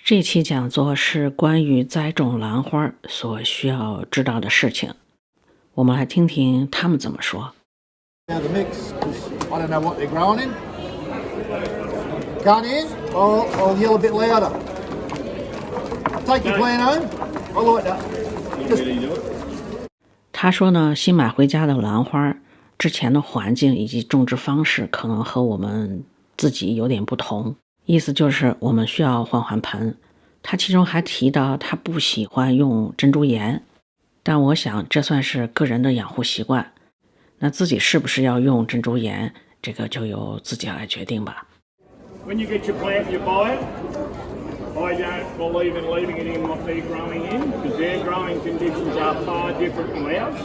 这期讲座是关于栽种兰花所需要知道的事情，我们来听听他们怎么说。 Now the mix, I don't know what they're growing in. Can't hear? I'll yell a bit louder. Take your plant home. I like that. 他说呢，新买回家的兰花之前的环境以及种植方式可能和我们自己有点不同，意思就是我们需要换换盆。他其中还提到他不喜欢用珍珠岩，但我想这算是个人的养护习惯。那自己是不是要用珍珠岩，这个就由自己来决定吧。 When you get your plant, you buy it. I don't believe in leaving it in what they're growing in because their growing conditions are far different from ours.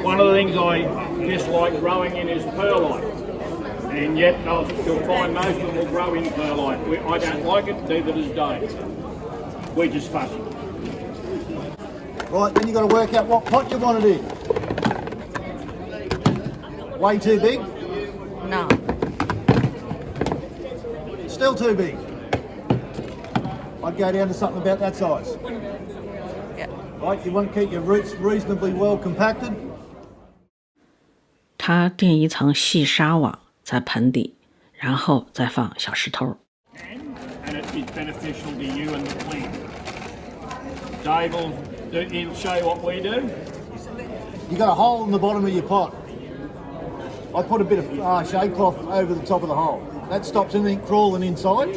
One of the things I dislike growing in is perlite, and yet you'll find most of them will grow in perlite. I don't like it, neither does Dave. We're just fussy. Right, then you've got to work out what pot you want it in. Way too big? No. Still too big? I'd go down to something about that size. Yeah. Right, you want to keep your roots reasonably well compacted. 他垫一层细沙网在盆底，然后再放小石头。 And it is beneficial to you and the plant. Dave he'll show you what we do. You got a hole in the bottom of your pot. I put a bit of shade cloth over the top of the hole. That stops anything crawling inside.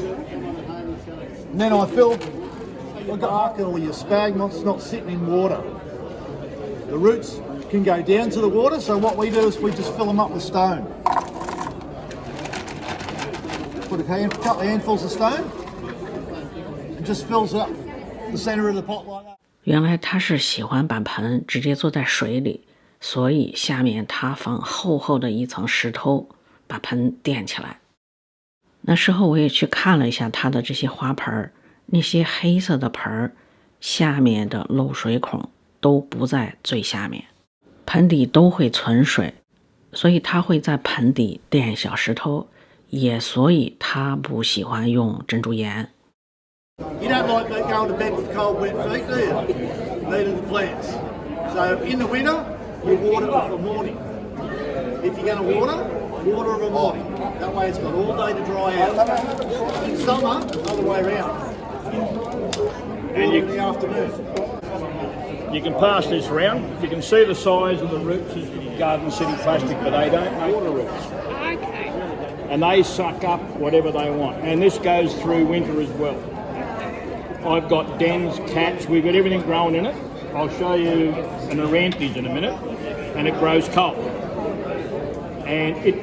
And then I fill a bucket or your spag moss not sitting in water. The roots can go down to the water, so what we do is we just fill them up with stone. Put a couple of handfuls of stone and just fills up the center of the pot like that. 原来他是喜欢把盆直接坐在水里，所以下面他放厚厚的一层石头，把盆垫起来。那时候我也去看了一下他的这些花盆，那些黑色的盆下面的漏水孔都不在最下面，盆底都会存水，所以他会在盆底垫小石头，也所以他不喜欢用珍珠岩。 You don't like going to bed with cold wet feet, do you? Neither the plants. So in the winter, you water it for morning. If you're going to water it in the morning. That way it's got all day to dry out. In summer, other way around. Water in the afternoon. You can pass this round. You can see the size of the roots as Garden City plastic, but they don't water roots. Okay. And they suck up whatever they want. And this goes through winter as well. I've got dens, cats, we've got everything growing in it. I'll show you an Arantes in a minute, and it grows cold. And it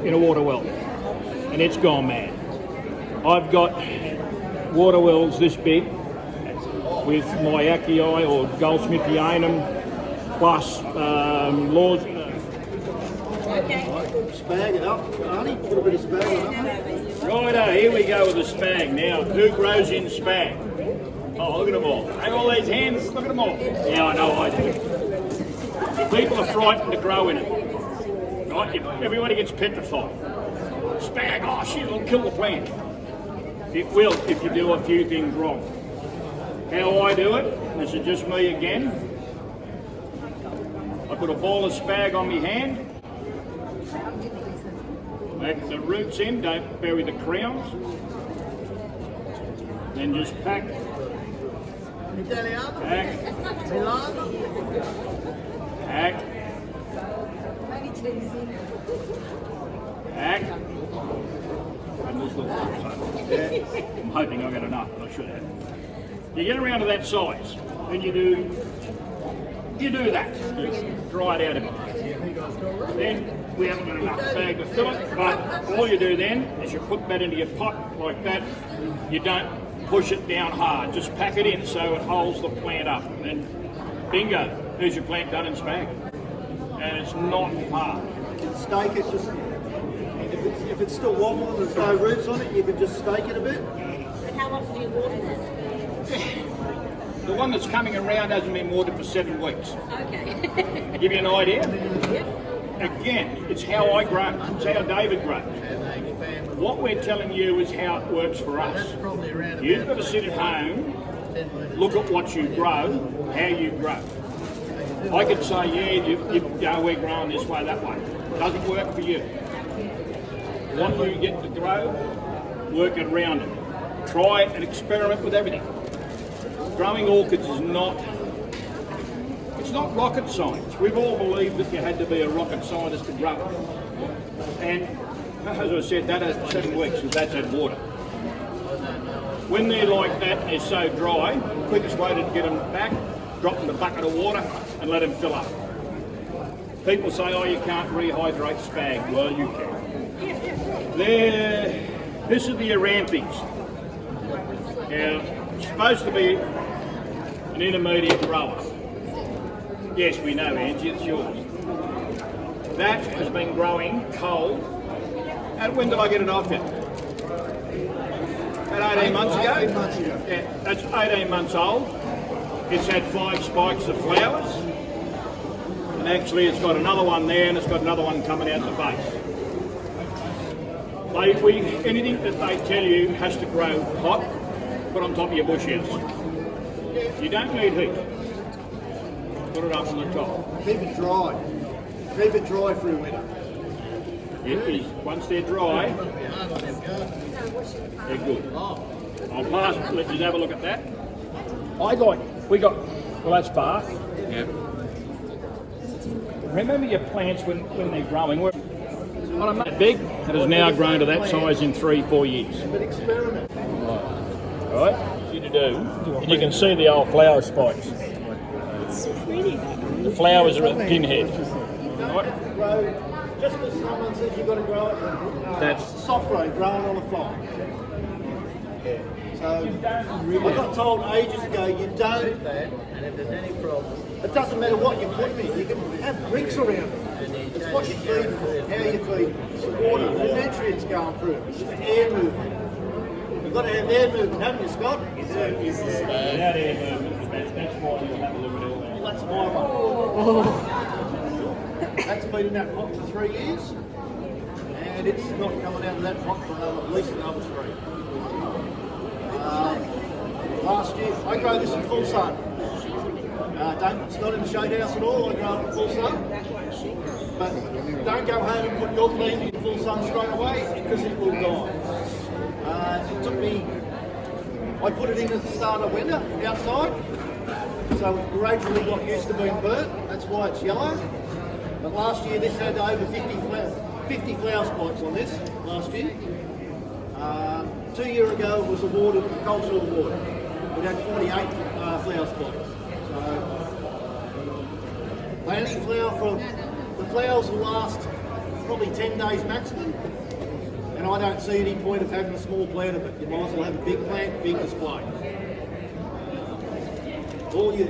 in a water well, and it's gone mad. I've got water wells this big with Myakii or Goldsmithianum plus laws. Spag it up, honey. Put a bit of spag on it. Righto, here we go with the spag. Now, who grows in spag? Oh, look at them all. Hang all these hands, look at them all. Yeah, I know I do. People are frightened to grow in it. Right? Everybody gets petrified. Spag, oh shit, it'll kill the plant. It will if you do a few things wrong. How I do it, this is just me again. I put a ball of spag on my hand. Make the roots in, don't bury the crowns. Then just pack. Pack. Pack. Pack. And this little I'm hoping I got enough, but I should have. You get around to that size, then you do that. Dry it out a bit. Then we haven't got enough bag to fill it, but all you do then is you put that into your pot like that. You don't push it down hard, just pack it in so it holds the plant up. And bingo, there's your plant done in spag. And it's not hard. Stake it just. If it's still wobbling, there's no roots on it, you can just stake it a bit. And how often do you water this? The one that's coming around hasn't been watered for 7 weeks. Okay. Give you an idea? again, it's how I grow. It's how David grows. What we're telling you is how it works for us. You've got to sit at home, look at what you grow, how you grow. I could say, yeah, we're growing this way, that way. Doesn't work for you. What you get to grow, work it around it. Try and experiment with everything. Growing orchids is not rocket science. We've all believed that you had to be a rocket scientist to grow it. And as I said, that has 7 weeks because that's had water. When they're like that and they're so dry, the quickest way to get them back, drop them in a bucket of water and let them fill up. People say, oh, you can't rehydrate spag. Well, you can. This is the Arampes. Now, it's supposed to be an intermediate grower. Yes, we know, Angie, it's yours. That has been growing cold. And when did I get it off yet? About 18 months ago? 18 months ago. Yeah, that's 18 months old. It's had 5 spikes of flowers. And actually it's got another one there and it's got another one coming out the base. Anything that they tell you has to grow hot, put on top of your bush house. You don't need heat. Put it up on the top. Keep it dry. Keep it dry through winter. Once they're dry, they're good. I'll pass, let you have a look at that. That's bark. Yep. Remember your plants when they're growing. On a mat big, it has now grown to that size in 3-4 years. But experiment. Right? You to do. And you can see the old flower spikes. It's pretty. The flowers are at the pinhead. Right? Grow, just as someone says you've got to grow it, That's soft row growing on a fly. So I got told ages ago you don't. And if there's any problem, It doesn't matter what you put in. You can have bricks around it. It's what you feed them, how you feed them. It's the water, the nutrients going through. It's the air movement. You've got to have air movement, haven't you, Scott? without air movement, that's why you'll have a look at all that. Well, that's my one. That's been in that pot for 3 years, and it's not coming out of that pot for at least another 3. Last year, I grow this in full sun. It's not in the shade house at all. I grow it in full sun. But don't go home and put your plant in full sun straight away because it will die. It took me. I put it in at the start of winter outside, so it gradually got used to being burnt. That's why it's yellow. But last year this had over 50 flower spikes on this. Last year. 2 years ago it was awarded a cultural award. It had 48 flower spikes. They only flower the flowers will last probably 10 days maximum, and I don't see any point of having a small plant of it. You might as well have a big plant, big display. All your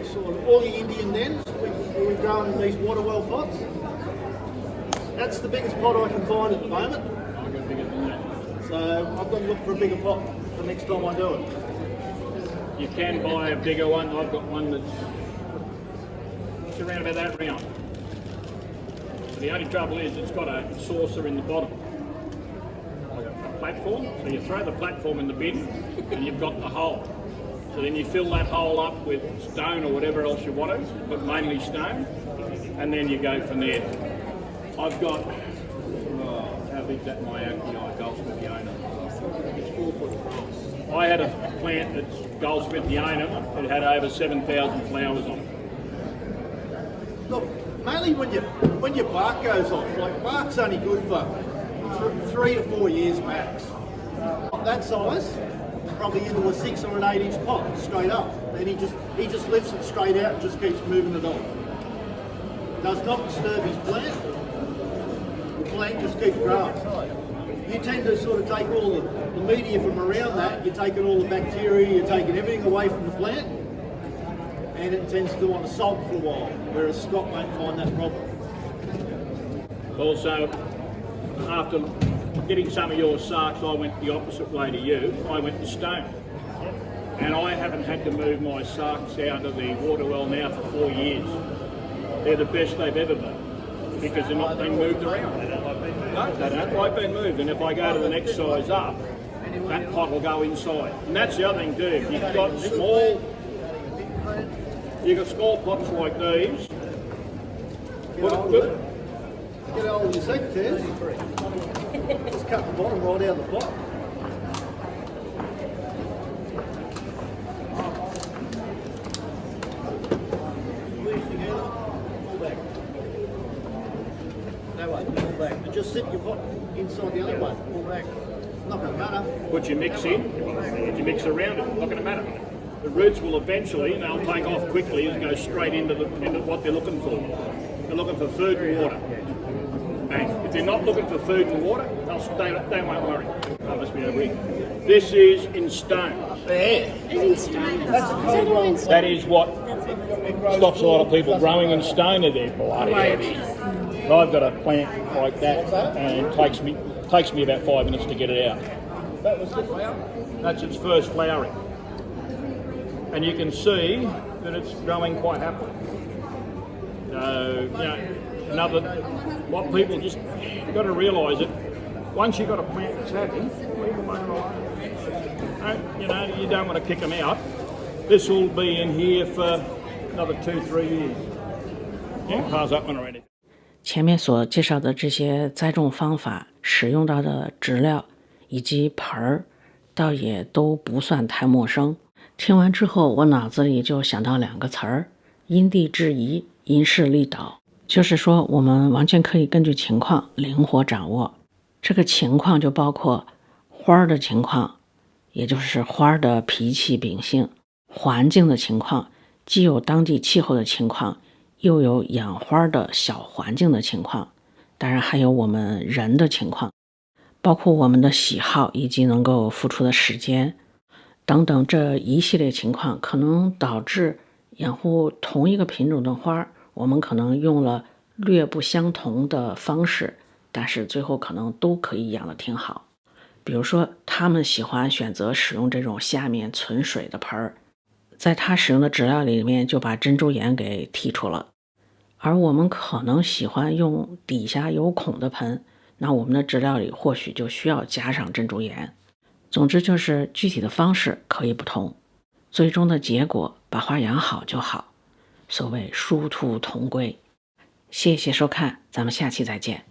Indian dens, we're growing in these water well pots. That's the biggest pot I can find at the moment. So I've got to look for a bigger pot the next time I do it. You can buy a bigger one. I've got one that's around about that round. But the only trouble is it's got a saucer in the bottom. Like a platform. So you throw the platform in the bin and you've got the hole. So then you fill that hole up with stone or whatever else you want to, but mainly stone, and then you go from there. I've got, how big's that Miyake Goldsmith Yona? It's 4 foot. I had a plant that's Goldsmith Yona. It had over 7,000 flowers on it. Look, mainly when your bark goes off, like bark's only good for 3 to 4 years max. That size, probably into a 6 or an 8 inch pot, straight up. Then he just lifts it straight out and just keeps moving it on. Does not disturb his plant. The plant just keeps growing. You tend to sort of take all the media from around that, you're taking all the bacteria, you're taking everything away from the plant, and it tends to want to sulk for a while, whereas Scott won't find that problem. Also, after getting some of your sarks, I went the opposite way to you. I went to stone. And I haven't had to move my sarks out of the water well now for 4 years. They're the best they've ever been. because they're not being moved around. No, they don't like being moved. And if I go to the next size up, that pot will go inside. And that's the other thing too. If you've got small pots like these. Get hold of your secateurs. Just cut the bottom right out of the pot. No one, pull back. And just sit your pot inside the other one. Pull back. Not going to matter. Put your mix in, put your mix around it, not going to matter. The roots will eventually, and they'll take off quickly, and go straight into what they're looking for. They're looking for food and water. And if they're not looking for food and water, they won't worry. That must be over here. This is in stone. That is what stops a lot of people growing in stone. They're bloody heavy. I've got a plant like that, and it takes me about 5 minutes to get it out. That's its first flowering, and you can see that it's growing quite happily. What people just got to realise that once you've got a plant that's happy, leave them alone. You don't want to kick them out. This will be in here for another 2-3 years. Yeah, pass that one already. 前面所介绍的这些栽种方法，使用到的植料以及盆儿，倒也都不算太陌生。听完之后，我脑子里就想到2个词儿：因地制宜，因势利导。就是说，我们完全可以根据情况灵活掌握。这个情况就包括花儿的情况，也就是花儿的脾气秉性；环境的情况，既有当地气候的情况，又有养花的小环境的情况，当然还有我们人的情况，包括我们的喜好以及能够付出的时间等等，这一系列情况可能导致养护同一个品种的花，我们可能用了略不相同的方式，但是最后可能都可以养得挺好。比如说他们喜欢选择使用这种下面存水的盆儿，在他使用的植料里面就把珍珠岩给剔除了，而我们可能喜欢用底下有孔的盆，那我们的植料里或许就需要加上珍珠岩。总之就是具体的方式可以不同，最终的结果把花养好就好，所谓殊途同归。谢谢收看，咱们下期再见。